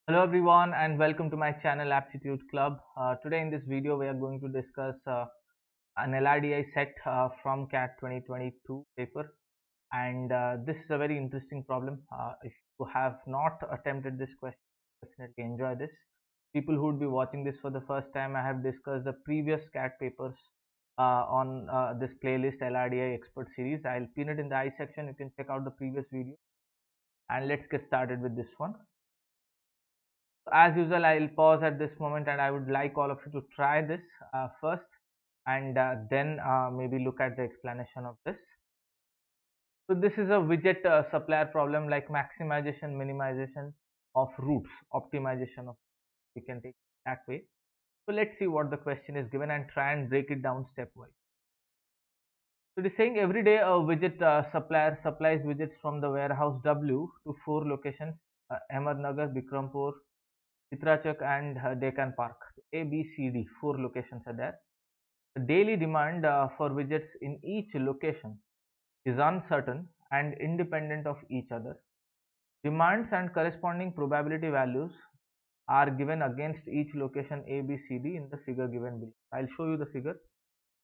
Hello everyone and welcome to my channel Aptitude Club. Today in this video we are going to discuss an LRDI set from CAT 2022 paper, and this is a very interesting problem. If you have not attempted this question, definitely enjoy this. People who would be watching this for the first time, I have discussed the previous CAT papers on this playlist LRDI expert series. I'll pin it in the I section. You can check out the previous video, and let's get started with this one. As usual, I'll pause at this moment and I would like all of you to try this first, and then maybe look at the explanation of this. So this is a widget supplier problem, like maximization, minimization of routes, optimization of, we can take that way. So let's see what the question is given and try and break it down stepwise. So it is saying every day a widget supplier supplies widgets from the warehouse W to 4 locations: Ahmednagar, Bikrampur, Chitrachak and Deccan Park. A, B, C, D, 4 locations are there. The daily demand for widgets in each location is uncertain and independent of each other. Demands and corresponding probability values are given against each location A, B, C, D in the figure given below. I'll show you the figure.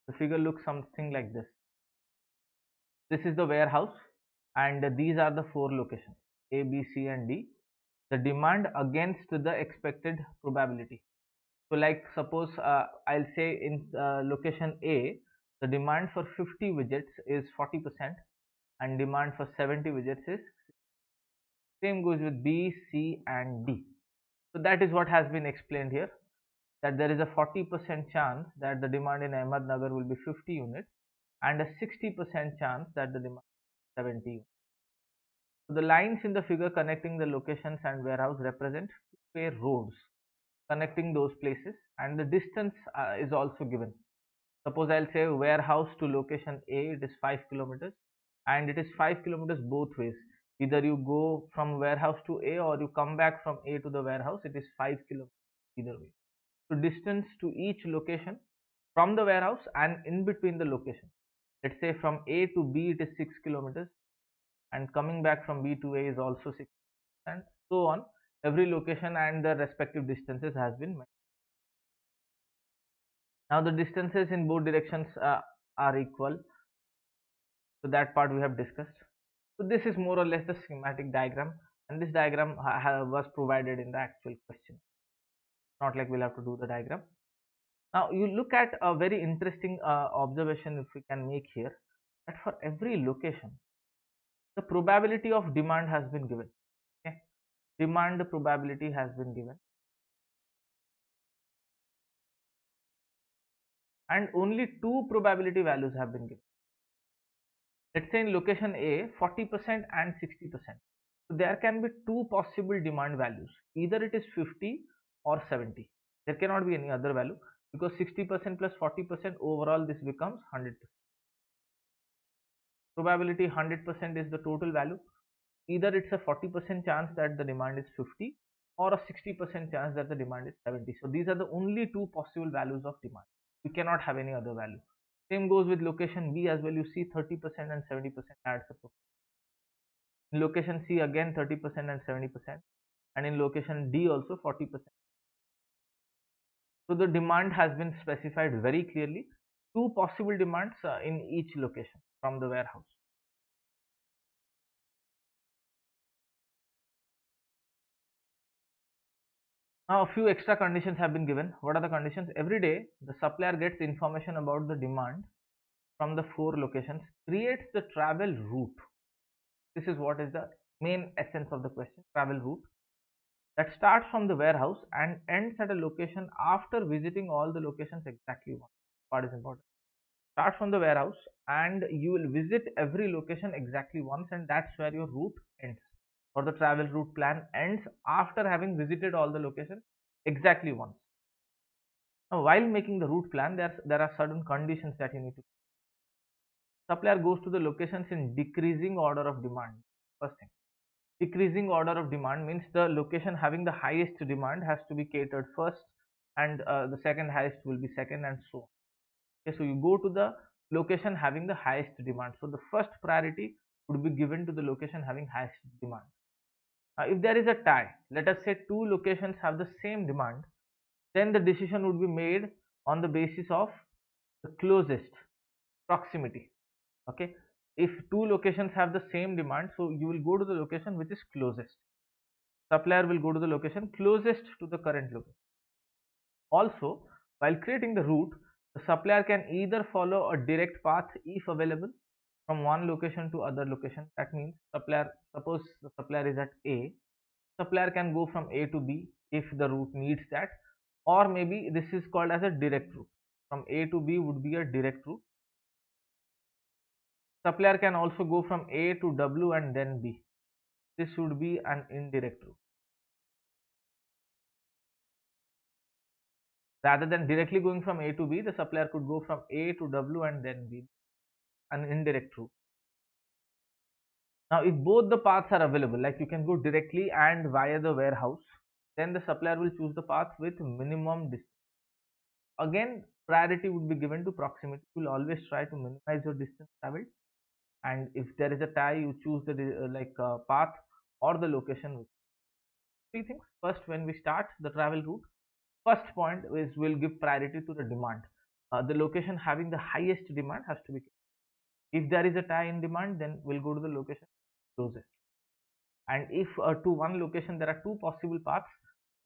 The figure looks something like this. This is the warehouse and these are the 4 locations A, B, C and D. The demand against the expected probability. So like suppose I'll say in location A, the demand for 50 widgets is 40% and demand for 70 widgets is same goes with B, C and D. So that is what has been explained here, that there is a 40% chance that the demand in Ahmednagar will be 50 units and a 60% chance that the demand is 70 units. So the lines in the figure connecting the locations and warehouse represent two-way roads connecting those places, and the distance is also given. Suppose I'll say warehouse to location A, it is 5 kilometers and it is 5 kilometers both ways. Either you go from warehouse to A or you come back from A to the warehouse, it is 5 kilometers either way. So distance to each location from the warehouse and in between the location. Let's say from A to B it is 6 kilometers and coming back from B to A is also 6, and so on. Every location and the respective distances has been mentioned. Now the distances in both directions are equal. So that part we have discussed. So this is more or less the schematic diagram, and this diagram was provided in the actual question. Not like we'll have to do the diagram. Now you look at a very interesting observation if we can make here, that for every location, the probability of demand has been given. Okay? Demand probability has been given, and only two probability values have been given. Let's say in location A, 40% and 60%. So there can be two possible demand values. Either it is 50 or 70. There cannot be any other value, because 60% plus 40% overall this becomes 100%. Probability 100% is the total value. Either it's a 40% chance that the demand is 50 or a 60% chance that the demand is 70. So these are the only two possible values of demand. We cannot have any other value. Same goes with location B as well. You see 30% and 70% adds up. In location C again 30% and 70%, and in location D also 40%. So the demand has been specified very clearly. Two possible demands in each location from the warehouse. Now a few extra conditions have been given. What are the conditions? Every day the supplier gets information about the demand from the 4 locations, creates the travel route. This is what is the main essence of the question, travel route, that starts from the warehouse and ends at a location after visiting all the locations exactly once. Part is important. Start from the warehouse and you will visit every location exactly once, and that's where your route ends, or the travel route plan ends after having visited all the locations exactly once. Now while making the route plan, there are certain conditions that you need to. Supplier goes to the locations in decreasing order of demand. First thing, decreasing order of demand means the location having the highest demand has to be catered first, and the second highest will be second, and so on. Okay, so you go to the location having the highest demand. So the first priority would be given to the location having highest demand. If there is a tie, let us say two locations have the same demand, then the decision would be made on the basis of the closest proximity. Okay, if two locations have the same demand, so you will go to the location which is closest. Supplier will go to the location closest to the current location. Also, while creating the route, the supplier can either follow a direct path if available from one location to other location. That means supplier, suppose the supplier is at A, supplier can go from A to B if the route needs that, or maybe this is called as a direct route. From A to B would be a direct route. Supplier can also go from A to W and then B. This would be an indirect route. Rather than directly going from A to B, the supplier could go from A to W and then B, an indirect route. Now, if both the paths are available, like you can go directly and via the warehouse, then the supplier will choose the path with minimum distance. Again, priority would be given to proximity. You will always try to minimize your distance traveled, and if there is a tie, you choose the path or the location. Three things. First, when we start the travel route, first point is we'll give priority to the demand. The location having the highest demand has to be. If there is a tie in demand, then we'll go to the location closest. And if to one location there are two possible paths,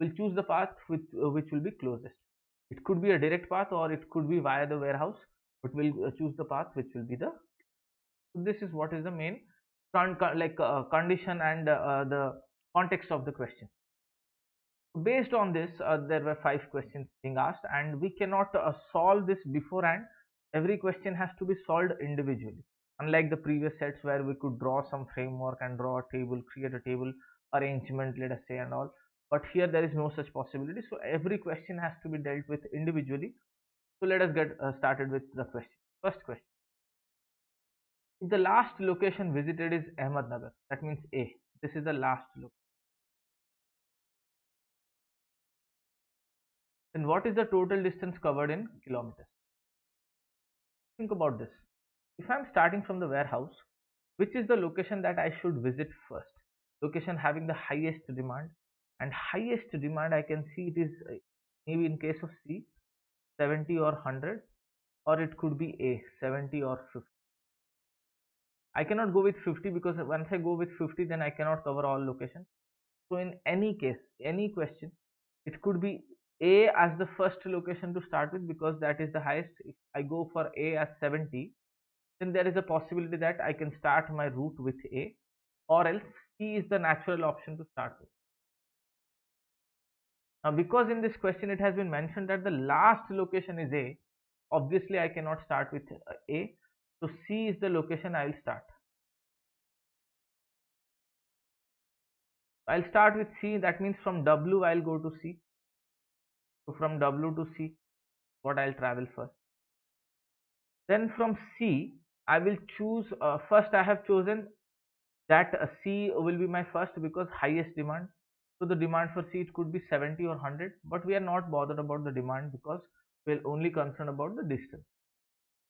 we'll choose the path which will be closest. It could be a direct path or it could be via the warehouse, but we'll choose the path which will be the. So this is what is the main condition and the context of the question. Based on this, there were 5 questions being asked, and we cannot solve this beforehand. Every question has to be solved individually. Unlike the previous sets where we could draw some framework and draw a table, create a table arrangement, let us say, and all. But here there is no such possibility. So every question has to be dealt with individually. So let us get started with the question. First question. If the last location visited is Ahmednagar, that means A. This is the last location. Then what is the total distance covered in kilometers? Think about this. If I'm starting from the warehouse, which is the location that I should visit first? Location having the highest demand, and highest demand I can see it is maybe in case of C 70 or 100, or it could be A 70 or 50. I cannot go with 50 because once I go with 50 then I cannot cover all locations. So in any case, any question, it could be A as the first location to start with because that is the highest. If I go for A as 70, then there is a possibility that I can start my route with A, or else C is the natural option to start with. Now, because in this question it has been mentioned that the last location is A, obviously I cannot start with A. So C is the location I will start. I'll start with C. That means from W I'll go to C. So from W to C, what I'll travel first. Then from C, I will choose. First, I have chosen that C will be my first because highest demand. So the demand for C it could be 70 or 100, but we are not bothered about the demand because we're only concerned about the distance.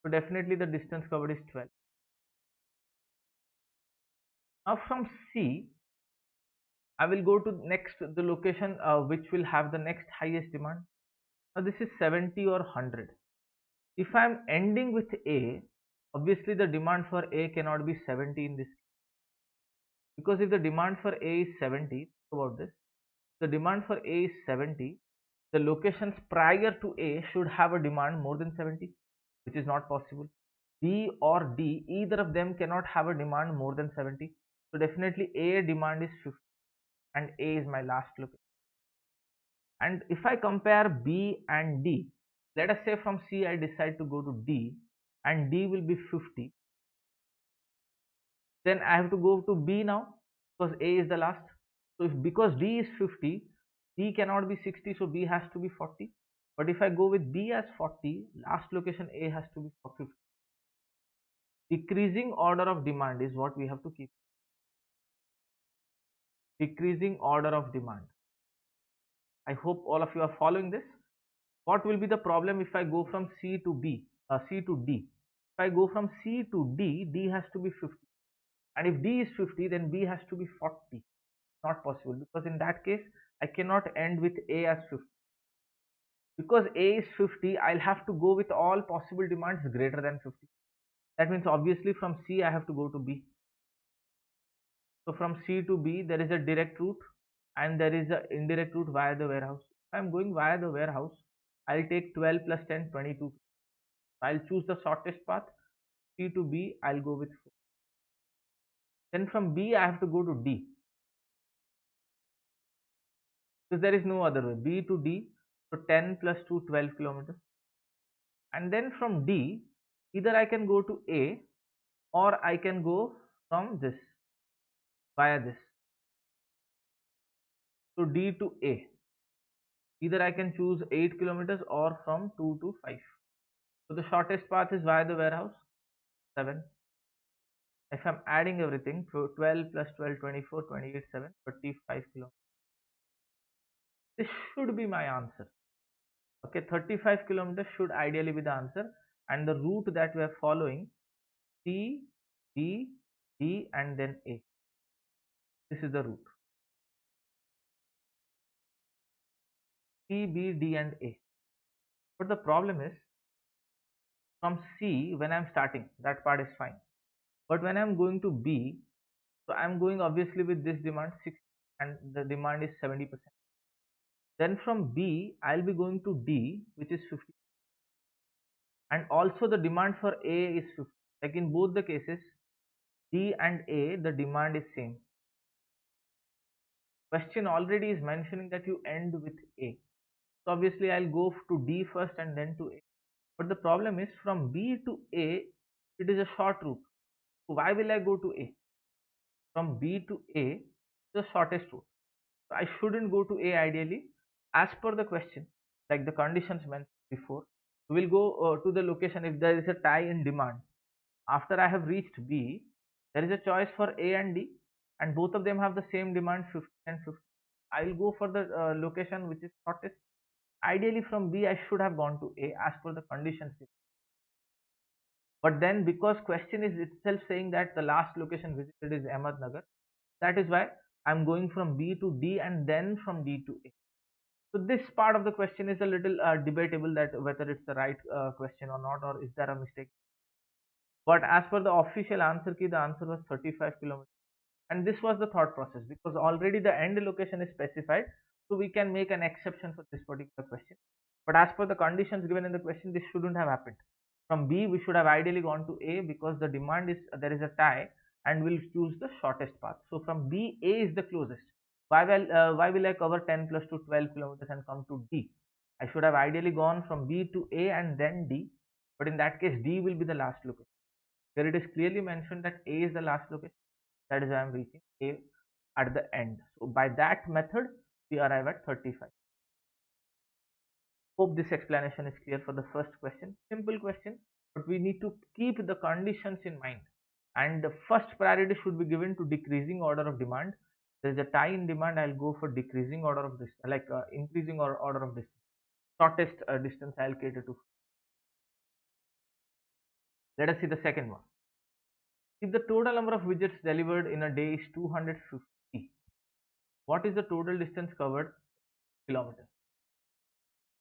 So definitely the distance covered is 12. Now from C, I will go to next the location which will have the next highest demand. Now this is 70 or 100. If I am ending with A, obviously the demand for A cannot be 70 in this, because if the demand for A is 70, think about this, the demand for A is 70, the locations prior to A should have a demand more than 70, which is not possible. B or D, either of them cannot have a demand more than 70. So definitely A demand is 50 and A is my last location. And if I compare B and D, let us say from C I decide to go to D and D will be 50, then I have to go to B now because A is the last. So if because D is 50, B cannot be 60, so B has to be 40. But if I go with B as 40, last location A has to be 50. Decreasing order of demand is what we have to keep. Decreasing order of demand. I hope all of you are following this. What will be the problem if I go from C to C to D? If I go from C to D, D has to be 50. And if D is 50, then B has to be 40. not possible, because in that case I cannot end with A as 50. Because A is 50, I'll have to go with all possible demands greater than 50. That means obviously from C I have to go to B. So from C to B there is a direct route and there is an indirect route via the warehouse. If I'm going via the warehouse, I'll take 12 plus 10, 22. I'll choose the shortest path. C to B, I'll go with 4. Then from B I have to go to D, because there is no other way. B to D, so 10 plus 2, 12 kilometers. And then from D, either I can go to A or I can go from this, via this. So D to A. Either I can choose 8 kilometers or from 2 to 5. So the shortest path is via the warehouse, 7. If I'm adding everything, so 12 plus 12, 24, 28, 7, 35 kilometers. This should be my answer. Okay, 35 kilometers should ideally be the answer. And the route that we are following, C, B, D and then A. This is the route. C, B, D and A. But the problem is, from C, when I'm starting, that part is fine. But when I'm going to B, so I'm going obviously with this demand 6 and the demand is 70%. Then from B, I'll be going to D, which is 50. And also the demand for A is 50. Like in both the cases, D and A, the demand is same. Question already is mentioning that you end with A. So obviously I'll go to D first and then to A. But the problem is, from B to A, it is a short route. So why will I go to A? From B to A, the shortest route. So I shouldn't go to A ideally. As per the question, like the conditions mentioned before, we will go to the location if there is a tie in demand. After I have reached B, there is a choice for A and D, and both of them have the same demand, 50 and 50. I will go for the location which is shortest. Ideally from B I should have gone to A as per the conditions. But then because question is itself saying that the last location visited is Ahmednagar, that is why I'm going from B to D and then from D to A. So this part of the question is a little debatable, that whether it's the right question or not, or is there a mistake. But as per the official answer key, the answer was 35 kilometers. And this was the thought process, because already the end location is specified, so we can make an exception for this particular question. But as per the conditions given in the question, this shouldn't have happened. From B we should have ideally gone to A, because the demand is, there is a tie and we'll choose the shortest path. So from B, A is the closest. Why will I cover 10 plus to 12 kilometers and come to D? I should have ideally gone from B to A and then D, but in that case D will be the last location. Here it is clearly mentioned that A is the last location. That is why I am reaching A at the end. So by that method, we arrive at 35. Hope this explanation is clear for the first question. Simple question, but we need to keep the conditions in mind. And the first priority should be given to decreasing order of demand. There is a tie in demand, I'll go for decreasing order of distance, like increasing order of distance. Shortest distance I'll cater to. Let us see the second one. If the total number of widgets delivered in a day is 250, what is the total distance covered kilometers?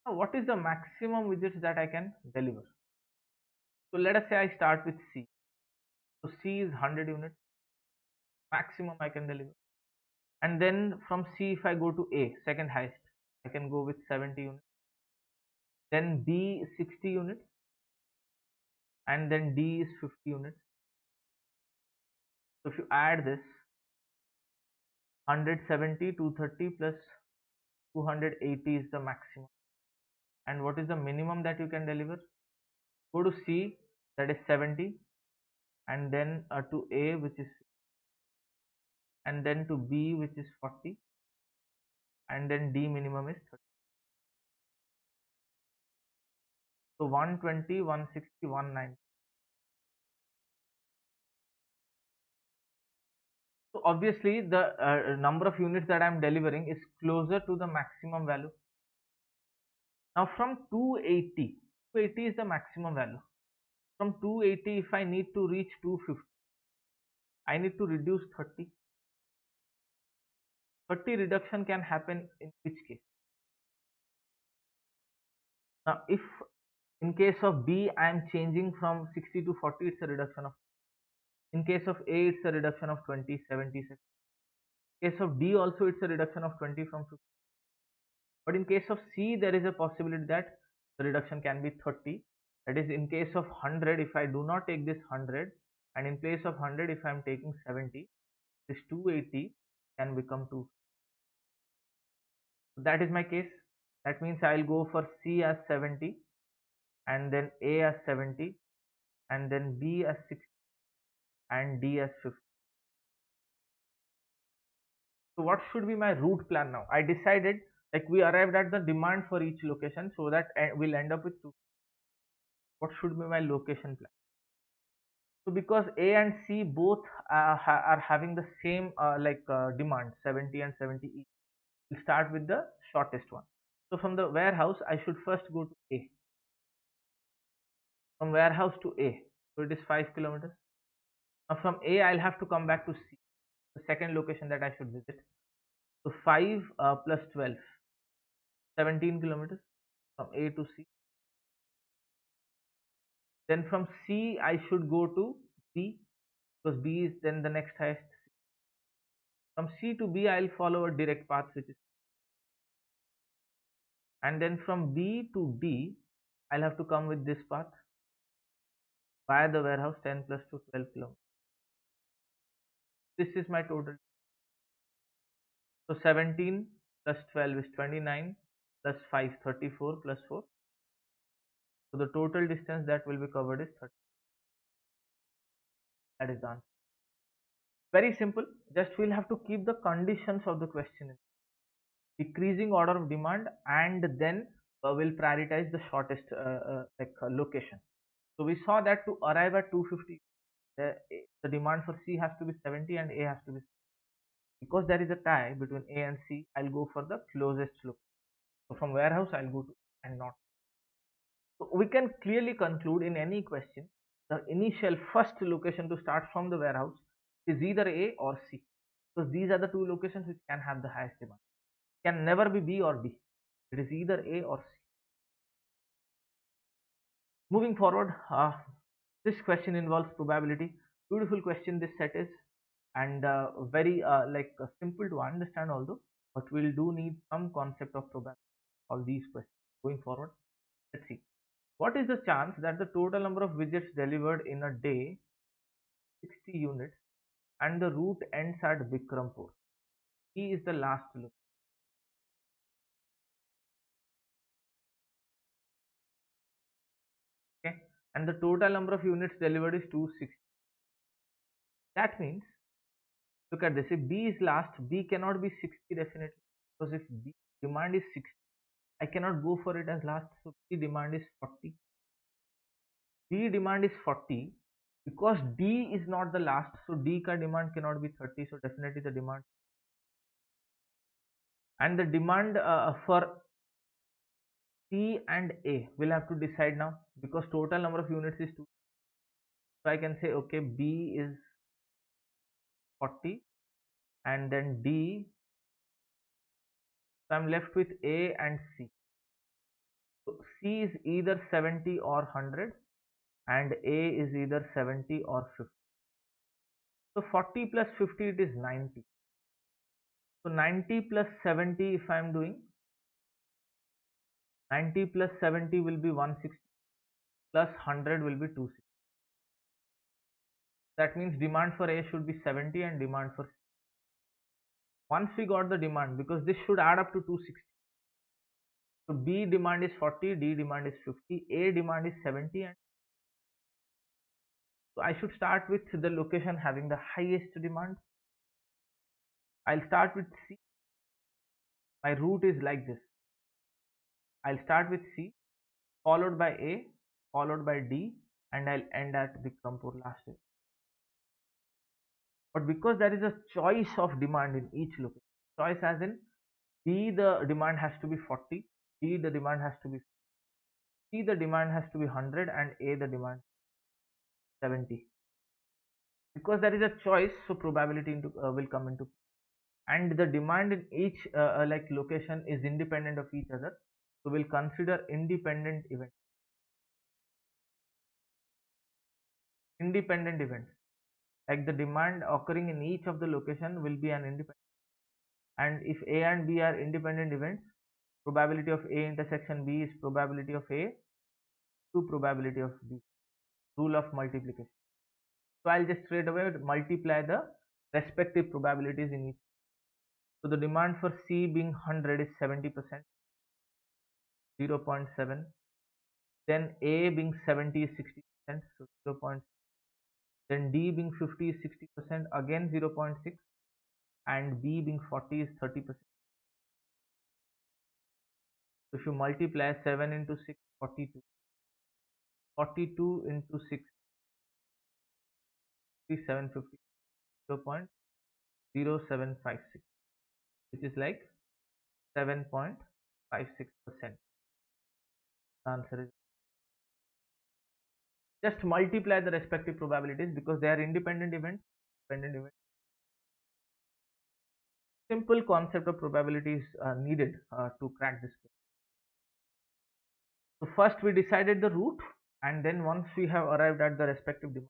Now, what is the maximum widgets that I can deliver? So let us say I start with C. So C is 100 units, maximum I can deliver. And then from C, if I go to A, second highest, I can go with 70 units. Then B is 60 units, and then D is 50 units. So if you add this, 170, 230 plus 280 is the maximum. And what is the minimum that you can deliver? Go to C, that is 70, and then to A, which is, and then to B, which is 40, and then D minimum is 30. So 120, 160, 190. So obviously the number of units that I am delivering is closer to the maximum value. Now from 280, 280 is the maximum value. From 280, if I need to reach 250, I need to reduce 30. 30 reduction can happen in which case? Now, if in case of B, I am changing from 60 to 40, it's a reduction of. In case of A, it's a reduction of 20, 70. In case of D, also it's a reduction of 20 from 50. But in case of C, there is a possibility that the reduction can be 30. That is, in case of 100, if I do not take this 100, and in place of 100, if I am taking 70, this 280 can become 2. So that is my case. That means I will go for C as 70, and then A as 70, and then B as 60, and D as 50. So what should be my route plan now? I decided, like, we arrived at the demand for each location, so that we'll end up with 2. What should be my location plan? So because A and C both are having the same demand, 70 and 70 each, we'll start with the shortest one. So from the warehouse, I should first go to A. From warehouse to A, so it is 5 kilometers. Now from A, I'll have to come back to C, the second location that I should visit. So 5 plus 12, 17 kilometers from A to C. Then from C, I should go to B, because B is then the next highest. From C to B, I'll follow a direct path, which is, and then from B to D, I'll have to come with this path via the warehouse, 10 plus 2, 12 kilometers. This is my total. So 17 plus 12 is 29, plus 5, 34, plus 4. So the total distance that will be covered is 30. That is the answer. Very simple. Just we'll have to keep the conditions of the question in decreasing order of demand, and then we'll prioritize the shortest location. So we saw that to arrive at 250, the demand for C has to be 70 and A has to be 60. Because there is a tie between A and C, I'll go for the closest location. So from warehouse, I'll go to and not. So we can clearly conclude in any question, the initial first location to start from the warehouse is either A or C, because these are the two locations which can have the highest demand. It can never be B or D. It is either A or C. Moving forward, this question involves probability. Beautiful question this set is, and very simple to understand although, but we'll do need some concept of probability. All these questions going forward. Let's see. What is the chance that the total number of widgets delivered in a day, 60 units, and the route ends at Bikrampur? E is the last look. Okay, and the total number of units delivered is 260. That means, look at this. If B is last, B cannot be 60 definitely, because if B demand is 60, I cannot go for it as last. So B demand is 40. B demand is 40 because D is not the last. So D ka demand cannot be 30. So definitely the demand, and the demand for C and A will have to decide now, because total number of units is 2. So I can say, okay, B is 40 and then D. So I'm left with A and C. So C is either 70 or 100 and A is either 70 or 50. So 40 plus 50, it is 90. So 90 plus 70, if I am doing 90 plus 70 will be 160, plus 100 will be 260. That means demand for A should be 70 and demand for C. Once we got the demand, because this should add up to 260. So B demand is 40, D demand is 50, A demand is 70, and so I should start with the location having the highest demand. I'll start with C. My route is like this. I'll start with C, followed by A, followed by D, and I'll end at Bikrampur last day. But because there is a choice of demand in each location, choice as in B the demand has to be 40, D the demand has to be 50, C the demand has to be 100, and A the demand 70. Because there is a choice, so probability will come into. and the demand in each like location is independent of each other. So we'll consider independent events. Independent events, like the demand occurring in each of the location will be an independent. And if A and B are independent events, probability of A intersection B is probability of A to probability of B. Rule of multiplication. So I'll just straight away multiply the respective probabilities in each. So the demand for C being 100 is 70%, 0.7. Then A being 70 is 60%, so 0. Then D being 50 is 60%, again 0.6. And B being 40 is 30%. So if you multiply 7 into 6, 42. 42 into 6, 750, 0.0756, which is like 7.56%. The answer is, just multiply the respective probabilities because they are independent events. Simple concept of probability is needed to crack this. So first we decided the root, and then once we have arrived at the respective demand,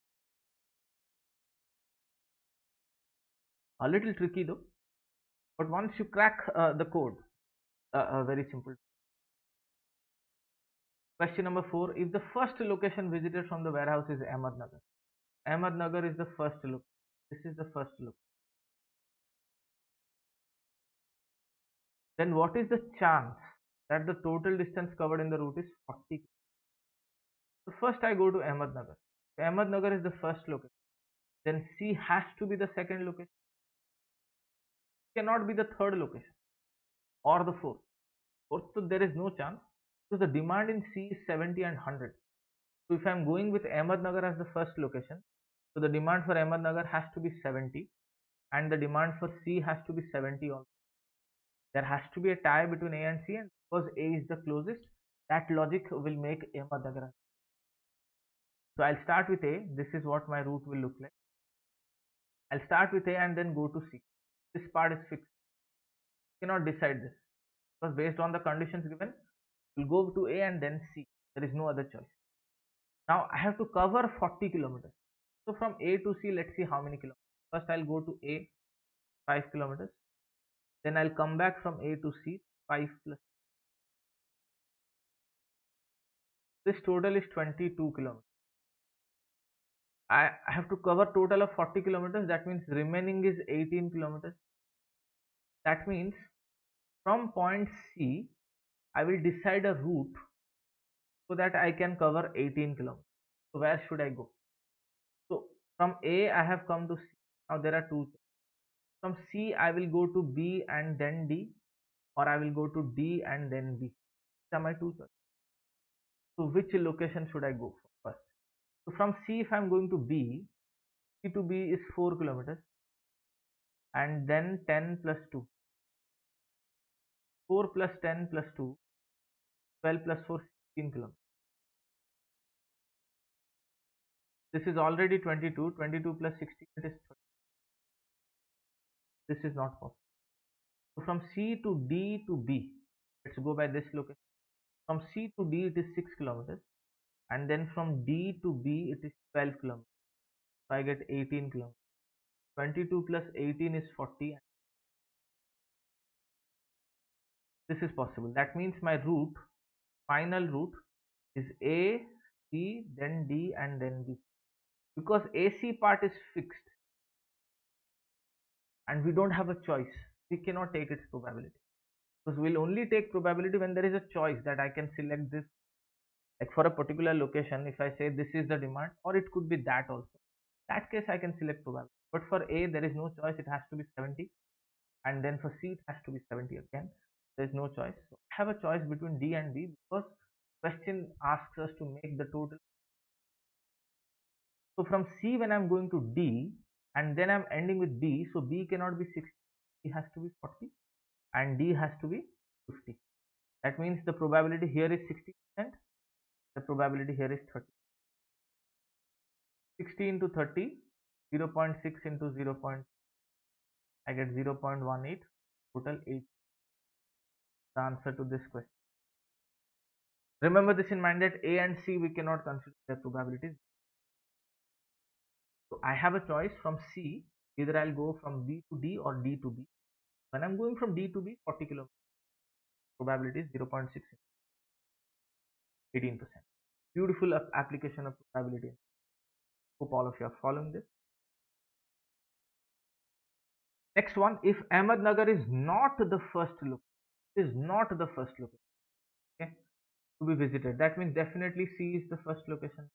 a little tricky though, but once you crack the code, very simple. Question number 4, if the first location visited from the warehouse is Ahmednagar, Ahmednagar is the first location. This is the first location. Then what is the chance that the total distance covered in the route is 40? So first I go to Ahmednagar. Ahmednagar is the first location. Then C has to be the second location. It cannot be the third location or the fourth. So there is no chance because the demand in C is 70 and 100. So if I am going with Ahmednagar as the first location, so the demand for Ahmednagar has to be 70 and the demand for C has to be 70 also. There has to be a tie between A and C, and because A is the closest, that logic will make Ahmednagar. So I'll start with A. This is what my route will look like. I'll start with A and then go to C. This part is fixed. You cannot decide this because based on the conditions given, we'll go to A and then C. There is no other choice. Now I have to cover 40 kilometers. So from A to C, let's see how many kilometers. First I'll go to A, 5 kilometers. Then I'll come back from A to C, 5 plus. This total is 22 kilometers. I have to cover total of 40 kilometers. That means remaining is 18 kilometers. That means from point C, I will decide a route so that I can cover 18 kilometers. So where should I go? So from A, I have come to C. Now there are two. From C, I will go to B and then D, or I will go to D and then B. These are my two choices. So which location should I go for first? So from C, if I am going to B, C to B is 4 kilometers, and then 10 plus 2. 4 plus 10 plus 2, 12 plus 4, 16 kilometers. This is already 22. 22 plus 16 is 30. This is not possible. So from C to D to B, let's go by this location. From C to D it is 6 kilometers, and then from D to B it is 12 kilometers. So I get 18 kilometers. 22 plus 18 is 40. This is possible. That means my route, final route, is A, C, then D, and then B. Because AC part is fixed and we don't have a choice, we cannot take its probability. Because we'll only take probability when there is a choice that I can select this. Like for a particular location, if I say this is the demand, or it could be that also. In that case, I can select probability. But for A, there is no choice. It has to be 70. And then for C, it has to be 70 again. There is no choice. So I have a choice between D and B because question asks us to make the total. So from C, when I'm going to D, and then I'm ending with B, so B cannot be 60. B has to be 40 and D has to be 50. That means the probability here is 60%. The probability here is 30. 60 into 30, 0.6 into 0. I get 0.18, total 8. The answer to this question. Remember this in mind that A and C we cannot consider their probabilities. So I have a choice from C, either I'll go from B to D or D to B. When I'm going from D to B, 40 kilometers, probability is 0.6, 18%. Beautiful application of probability. Hope all of you are following this. Next one, if Ahmednagar is not the first location, okay, to be visited, that means definitely C is the first location.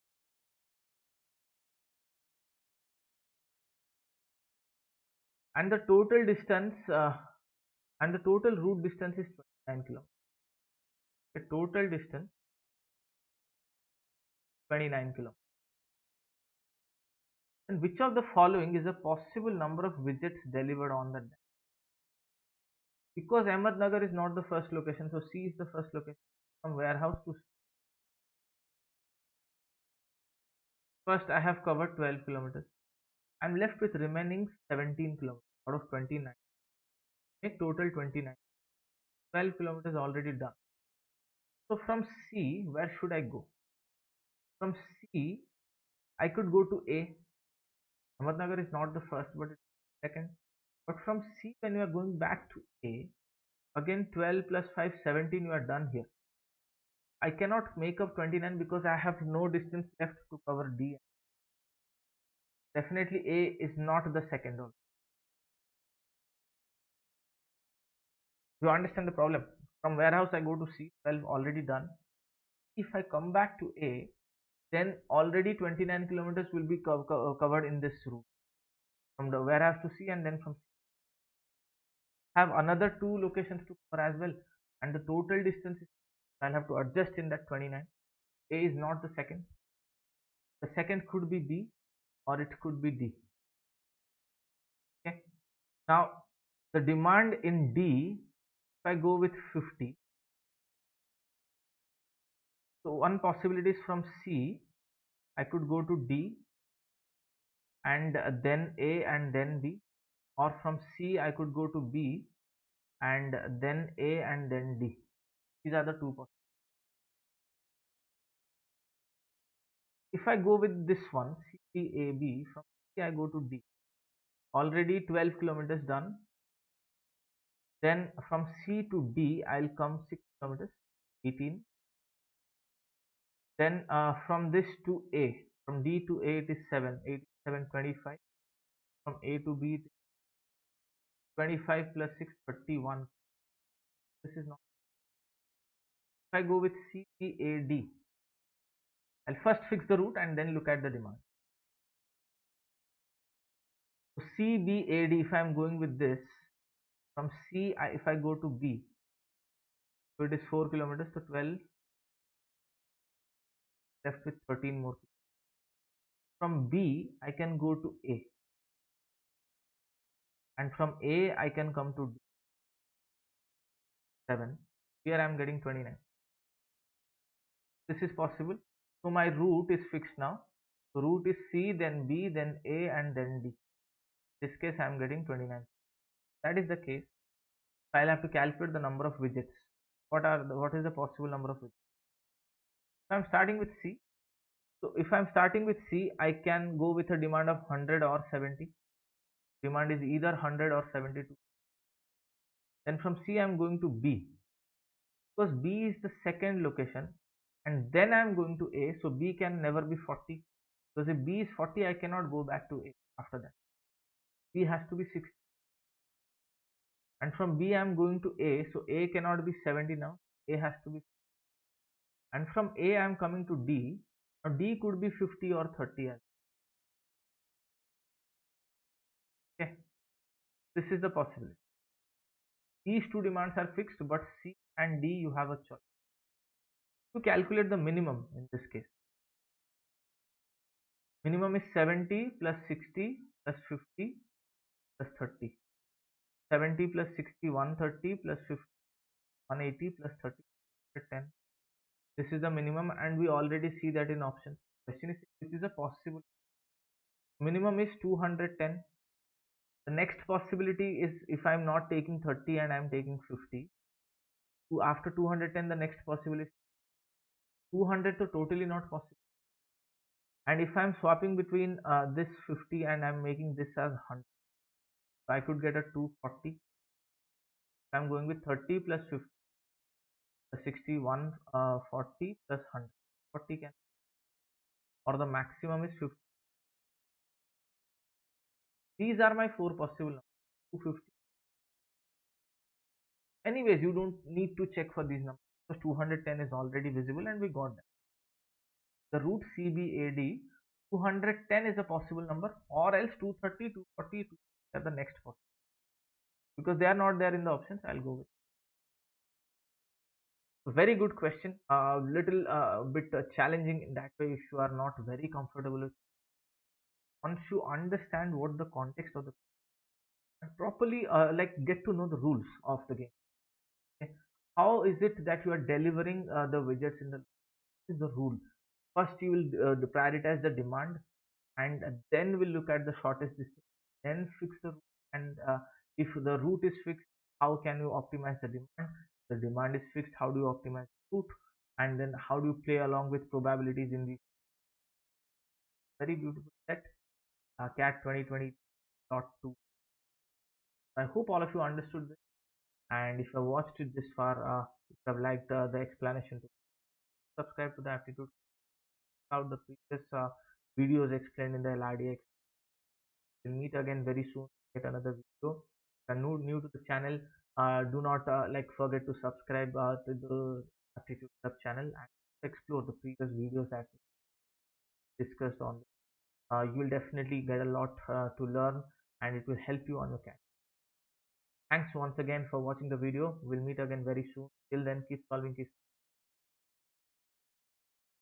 And the total distance and the total route distance is 29 kilometers. The total distance 29 kilometers. And which of the following is a possible number of widgets delivered on the day? Because Ahmednagar is not the first location, so C is the first location. From warehouse to first, I have covered 12 kilometers. I'm left with remaining 17 kilometers out of 29. Make total 29. 12 kilometers already done. So from C, where should I go? From C, I could go to A. Ahmednagar is not the first, but it's second. But from C, when you are going back to A, again 12 plus 5, 17, you are done here. I cannot make up 29 because I have no distance left to cover D. Definitely A is not the second one. You understand the problem? From warehouse I go to C, 12 already done. If I come back to A, then already 29 kilometers will be covered in this route. From the warehouse to C and then from C. Have another 2 locations to cover as well. And the total distance is, I'll have to adjust in that 29. A is not the second. The second could be B or it could be D. Okay. Now the demand in D, if I go with 50, so one possibility is from C, I could go to D and then A and then B, or from C I could go to B and then A and then D. These are the two possibilities. If I go with this one, CAB, from C I go to D, already 12 kilometers done. Then from C to D, I'll come 6 kilometers, 18. Then from this to A, from D to A it is 7, 87, 25. From A to B, it is 25 plus 6, 31. This is not. If I go with CAD, I'll first fix the route and then look at the demand. So CBAD, if I'm going with this, from C, if I go to B, so it is 4 kilometers, so 12, left with 13 more. From B, I can go to A, and from A, I can come to D, 7. Here I am getting 29. This is possible. So my route is fixed now. So route is C, then B, then A, and then D. In this case, I am getting 29. That is the case. I'll have to calculate the number of widgets. What is the possible number of widgets? So I'm starting with C. So if I'm starting with C, I can go with a demand of 100 or 70. Demand is either 100 or 72. Then from C, I'm going to B, because B is the second location, and then I'm going to A. So B can never be 40, because if B is 40, I cannot go back to A after that. B has to be 60. And from B, I'm going to A. So A cannot be 70 now. A has to be. And from A, I'm coming to D. Now D could be 50 or 30. Okay, this is the possibility. These two demands are fixed, but C and D you have a choice. To calculate the minimum in this case, minimum is 70 plus 60 plus 50 plus 30. 70 plus 60, 130 plus 50, 180 plus 30, 10. This is the minimum, and we already see that in option. Question is, this is a possible. Minimum is 210. The next possibility is if I'm not taking 30 and I'm taking 50. After 210, the next possibility 200 to totally not possible. And if I'm swapping between this 50 and I'm making this as 100, so I could get a 240. I'm going with 30 plus 50, 61, 40 plus 100. 40 can, or the maximum is 50. These are my four possible numbers. 250. Anyways, you don't need to check for these numbers because 210 is already visible and we got that. The root CBAD 210 is a possible number, or else 230, 240, are the next possible. Because they are not there in the options, I'll go with. Very good question. Little bit challenging in that way if you are not very comfortable with. Once you understand what the context of the and properly like get to know the rules of the game. Okay? How is it that you are delivering the widgets in the is the rule? First, you will prioritize the demand, and then we'll look at the shortest distance. Then fix the route, and if the route is fixed, how can you optimize the demand? The demand is fixed. How do you optimize the route? And then how do you play along with probabilities in the very beautiful set CAT 2020.2. I hope all of you understood this, and if you have watched it this far, if you have liked the explanation, subscribe to the aptitude out the previous videos explained in the LRDI. We'll meet again very soon with another video. If you are new to the channel, do not like forget to subscribe to the aptitude club channel and explore the previous videos that we discussed on. You will definitely get a lot to learn, and it will help you on your career. Thanks once again for watching the video. We'll meet again very soon. Till then, keep solving, keep